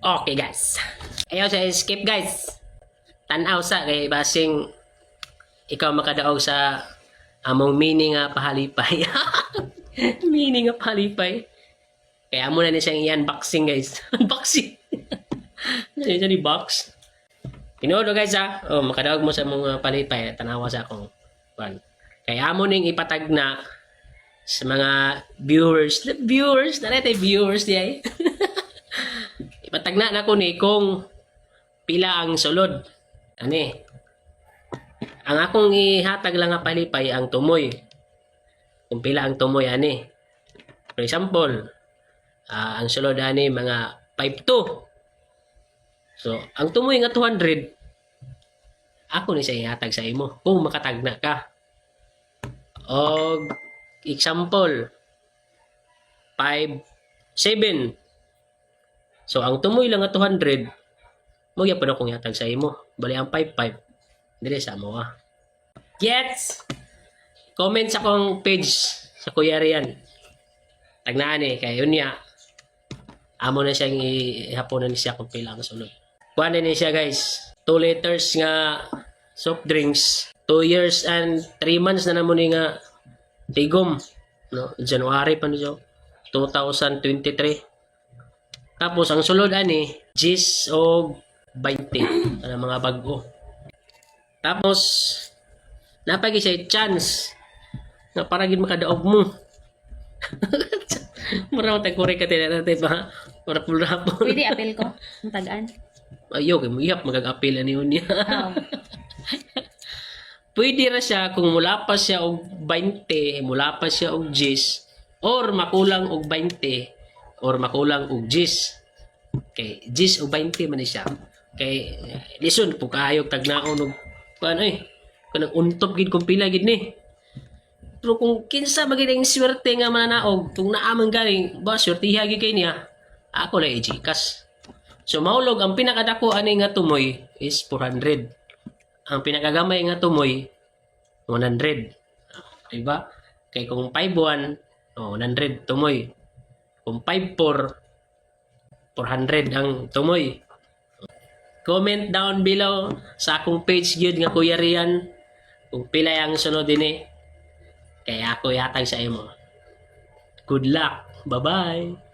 Okay guys. Ayaw sa skip guys. Tanaw sa kay basing ikaw makadaog sa among meaning nga pahalipay. Meaning nga pahalipay. Kaya amo na ni siyang i-unboxing guys. Unboxing. Ano yun ni box? Pinudo guys ha. Oh, makadaog mo sa mga palipay. Tanawa sa akong one. Kaya amo ning ipatag na sa mga viewers. Viewers? Naretay viewers di ay. Ipatag na ko ni kung pila ang sulod. Ani? Ang akong ihatag lang nga palipay ang tumoy. Kung pila ang tumoy ani. For example, ang sulod ani mga 5'2". So, ang tumoy nga 200, ako ni sa ihatag sa imo kung makatagna ka. O example, 5'7". So, ang tumoy lang nga 200, mo gyapon akong ihatag sa imo. Bali ang 5'5", dire sa mo ah. Gets? Comment sa akong page sa Kuya Rian. Tagnaan eh, kaya yun niya. Amo na siyang ihaponan siya kung pila ang sulod. Kuha na siya guys. 2 liters nga soft drinks. 2 years and 3 months na naman nga tigom. No? January pa niyo. 2023. Tapos ang sulod ani, gis o 20. Ano mga bago. Tapos, napagi siya chance na para gid makadaog mo. Mura tagkuri ka tila natin ba? Para pula po. Pwede apel ko. Ang tagaan. Ayaw, kay mo iyap magag-apil ani unya. Oh. Pwede ra siya kung mula pa siya og 20, mula pa siya og 10, or makulang og 20, or makulang og 10. Okay, 10 o 20 man ni siya. Kay listen po kaayog tagnaon og kuan kanang untop gid kung pila gid ni. Pero kung kinsa magiging swerte nga mananaog, kung naaman galing, ba swertiha gid kay niya, ako na i-Gcash. So mahulog ang pinakadako ani nga tumoy is 400. Ang pinakagamay nga tumoy 100. Diba? Kay kung 5'1", 100 tumoy. Kung 5'4", 400 ang tumoy. Comment down below sa akong page gyud nga Kuya Rian kung pila ang sunod dinhi. Kaya ako yatag sa imo. Good luck. Bye-bye.